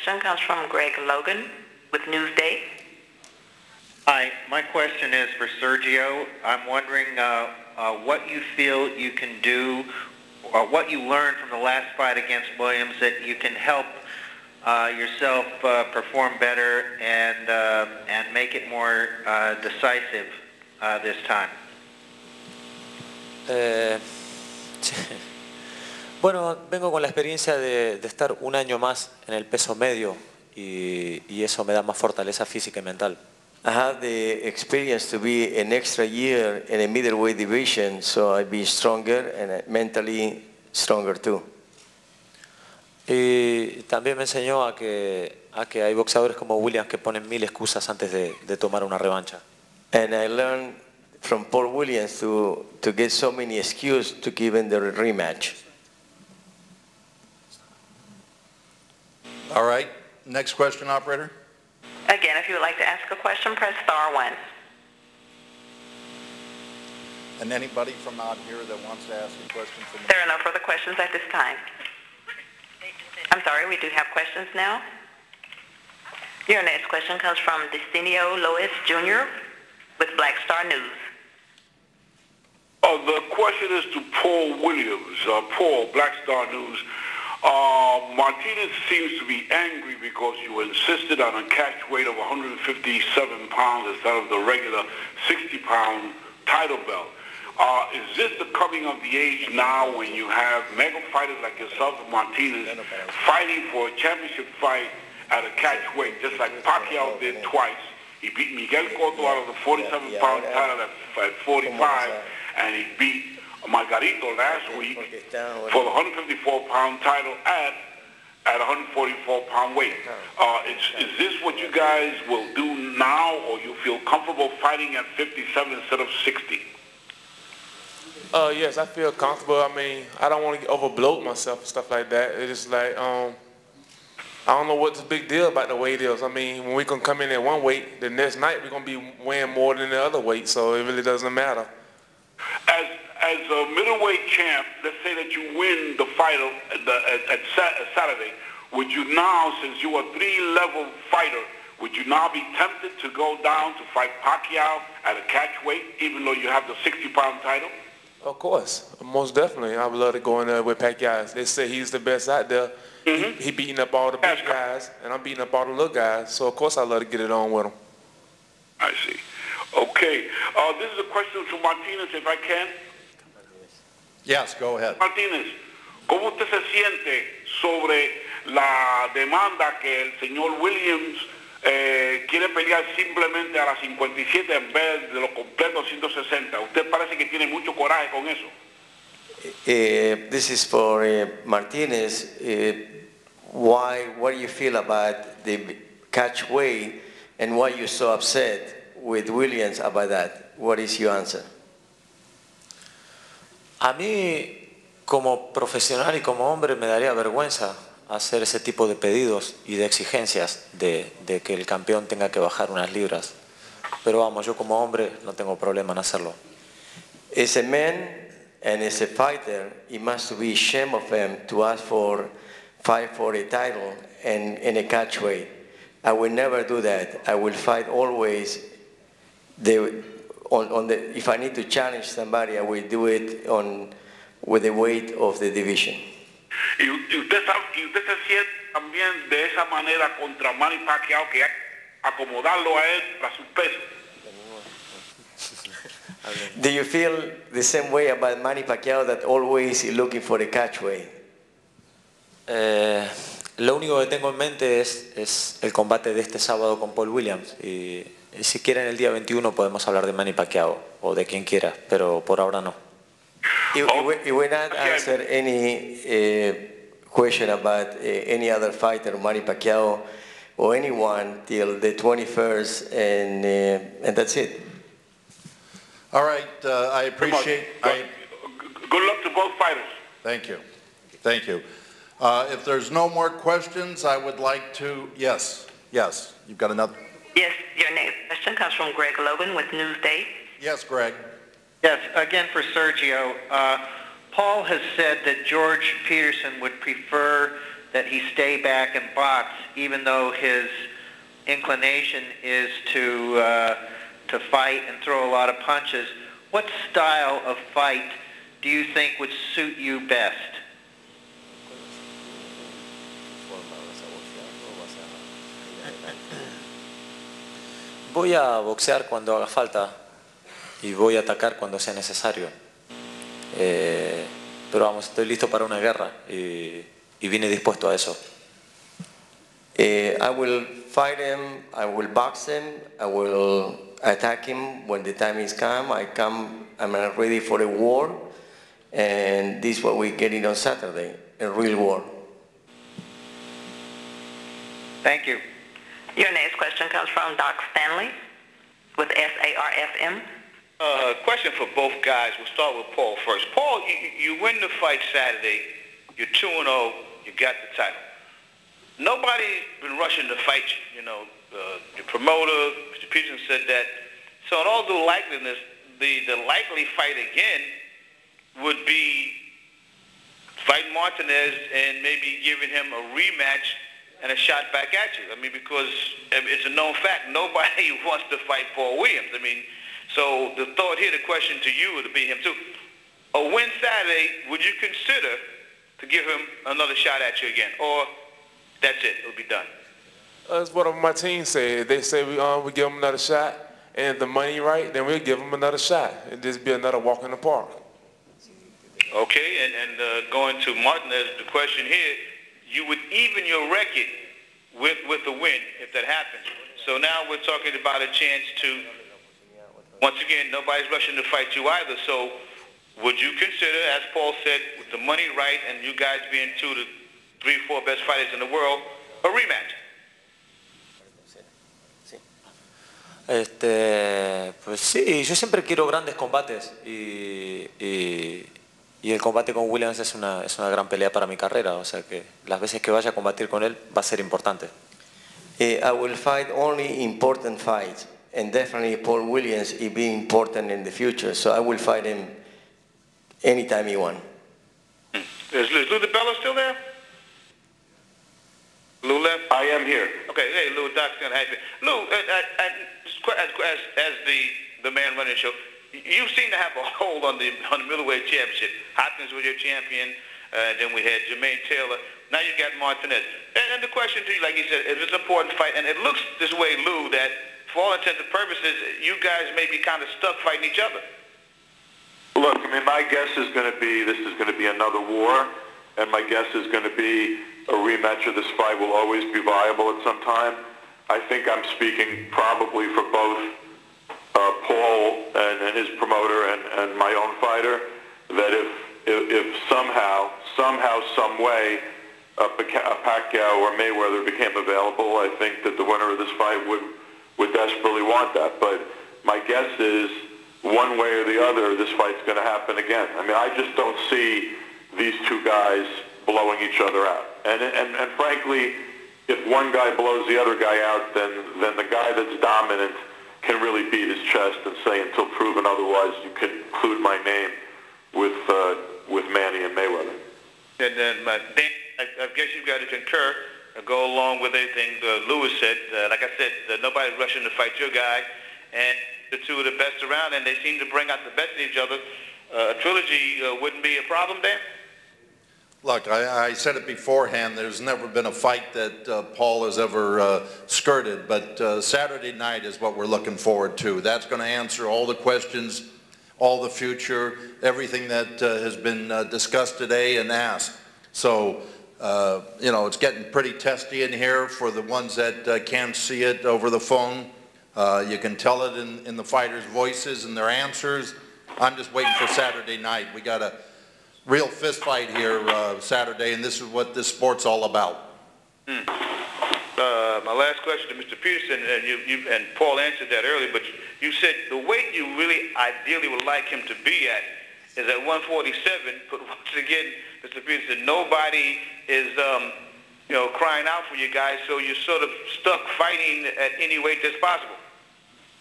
question comes from Greg Logan with Newsday. Hi, my question is for Sergio. I'm wondering what you feel you can do, or what you learned from the last fight against Williams that you can help yourself perform better and make it more decisive this time. Bueno, vengo con la experiencia de estar un año más en el peso medio y eso me da más fortaleza física y mental. I have the experience to be an extra year in a middleweight division, so I'd be stronger and mentally stronger too. Y también me enseñó a que hay boxeadores como Williams que ponen 1000 excusas antes de tomar una revancha. And I learned from Paul Williams to get so many excuses to give him the rematch. All right, next question, operator. Again, if you would like to ask a question, press star 1. And anybody from out here that wants to ask a question from There are no further questions at this time. I'm sorry, we do have questions now. Your next question comes from Destinio Lois Jr. with Black Star News. The question is to Paul Williams. Paul, Black Star News. Martinez seems to be angry because you insisted on a catch weight of 157 pounds instead of the regular 60-pound title belt. Is this the coming of the age now when you have mega fighters like yourself and Martinez fighting for a championship fight at a catch weight, just like Pacquiao did twice? He beat Miguel Cotto out of the 47-pound title at 45, and he beat Margarito last week for the 154-pound title at 144-pound weight. Is this what you guys will do now, or you feel comfortable fighting at 57 instead of 60? Yes, I feel comfortable. I mean, I don't want to overbloat myself and stuff like that. It's just like, I don't know what's the big deal about the weight is. I mean, when we can come in at one weight, the next night we're going to be weighing more than the other weight, so it really doesn't matter. As a middleweight champ, let's say that you win the fight at Saturday, would you now, since you're a three-level fighter, would you now be tempted to go down to fight Pacquiao at a catch weight, even though you have the 60-pound title? Of course, most definitely. I would love to go in there with Pacquiao. They say he's the best out there. He beating up all the big guys, and I'm beating up all the little guys. So, of course, I'd love to get it on with him. I see. Okay. This is a question to Martinez, if I can. Yes, go ahead. Martinez, ¿cómo usted se siente sobre la demanda que el señor Williams quiere pelear simplemente a las 57 en vez de lo completo 160? Usted parece que tiene mucho coraje con eso. This is for Martinez. What do you feel about the catch weight and why you're so upset with Williams about that? What is your answer? A mí, como profesional y como hombre, me daría vergüenza hacer ese tipo de pedidos y de exigencias de que el campeón tenga que bajar unas libras. Pero vamos, yo como hombre no tengo problema en hacerlo. As a man and as a fighter, it must be shame of him to ask for fight for a title and in a catch weight. I will never do that. I will fight always if I need to challenge somebody, I will do it with the weight of the division. Y usted se siente también de esa manera contra Manny Pacquiao, que hay que acomodarlo a él para su peso. Do you feel the same way about Manny Pacquiao, that always is looking for a catch weight? Lo único que tengo en mente es el combate de este sábado con Paul Williams. Y si quieren el día 21 podemos hablar de Manny Pacquiao o de quien quiera, pero por ahora no. You will not answer any question about any other fighter, Manny Pacquiao or anyone, till the 21st, and that's it. All right, I appreciate. Good luck to both fighters. Thank you. Thank you. If there's no more questions, I would like to. Yes, you've got another. Yes, your next question comes from Greg Logan with Newsday. Yes, Greg. Yes, again for Sergio. Paul has said that George Peterson would prefer that he stay back and box, even though his inclination is to fight and throw a lot of punches. What style of fight do you think would suit you best? Voy a boxear cuando haga falta y voy a atacar cuando sea necesario. Pero vamos, estoy listo para una guerra y vine dispuesto a eso. I will fight him, I will box him, I will attack him when the time is come. I'm ready for a war, and this is what we're getting on Saturday, a real war. Thank you. Your next question comes from Doc Stanley with SARFM. Question for both guys. We'll start with Paul first. Paul, you win the fight Saturday. You're 2-0. You got the title. Nobody's been rushing to fight you. You know, your promoter, Mr. Peterson, said that. So in all due likeliness, the likely fight again would be fighting Martinez and maybe giving him a rematch and a shot back at you. I mean, because it's a known fact, nobody wants to fight Paul Williams. I mean, so the thought here, the question to you would be him too. A win Saturday, would you consider to give him another shot at you again? Or that's it, it'll be done? That's what my team said. They say we give him another shot, and if the money right, then we'll give him another shot. It'll just be another walk in the park. Okay, and going to Martinez, the question here, you would even your record with a win if that happens. So now we're talking about a chance to, once again, nobody's rushing to fight you either. So would you consider, as Paul said, with the money right and you guys being 2 to 3, 4 best fighters in the world, a rematch? Pues sí, yo siempre quiero grandes combates y el combate con Williams es una gran pelea para mi carrera, o sea que las veces que vaya a combatir con él va a ser importante. I will fight only important fights, and definitely Paul Williams will be important in the future, so I will fight him anytime he wants. Is Lou DiBella still there? Lou left? I am here. Okay, hey Lou, Doc's gonna have you. Lou, as the man running the show, you seem to have a hold on the middleweight championship. Hopkins was your champion. Then we had Jermaine Taylor. Now you got Martinez. And the question to you, like you said, it is an important fight, and it looks this way, Lou, that for all intents and purposes, you guys may be kind of stuck fighting each other. Look, I mean, my guess is going to be this is going to be another war, and my guess is going to be a rematch of this fight will always be viable at some time. I think I'm speaking probably for both Paul and his promoter and my own fighter, that if somehow, some way, a Pacquiao or Mayweather became available, I think that the winner of this fight would desperately want that. But my guess is, one way or the other, this fight's going to happen again. I mean, I just don't see these two guys blowing each other out. And frankly, if one guy blows the other guy out, then the guy that's dominant can really beat his chest and say, until proven otherwise, you can include my name with Manny and Mayweather. And then, Dan, I guess you've got to concur and go along with anything Lewis said. Like I said, nobody's rushing to fight your guy, and the two are the best around, and they seem to bring out the best in each other. A trilogy wouldn't be a problem, Dan? Look, I said it beforehand, there's never been a fight that Paul has ever skirted, but Saturday night is what we're looking forward to. That's going to answer all the questions, all the future, everything that has been discussed today and asked. So, you know, it's getting pretty testy in here for the ones that can't see it over the phone. You can tell it in the fighters' voices and their answers. I'm just waiting for Saturday night. We got a real fist fight here Saturday, and this is what this sport's all about. My last question to Mr. Peterson, and Paul answered that earlier, but you said the weight you really ideally would like him to be at is at 147, but once again, Mr. Peterson, nobody is you know, crying out for you guys, so you're sort of stuck fighting at any weight that's possible.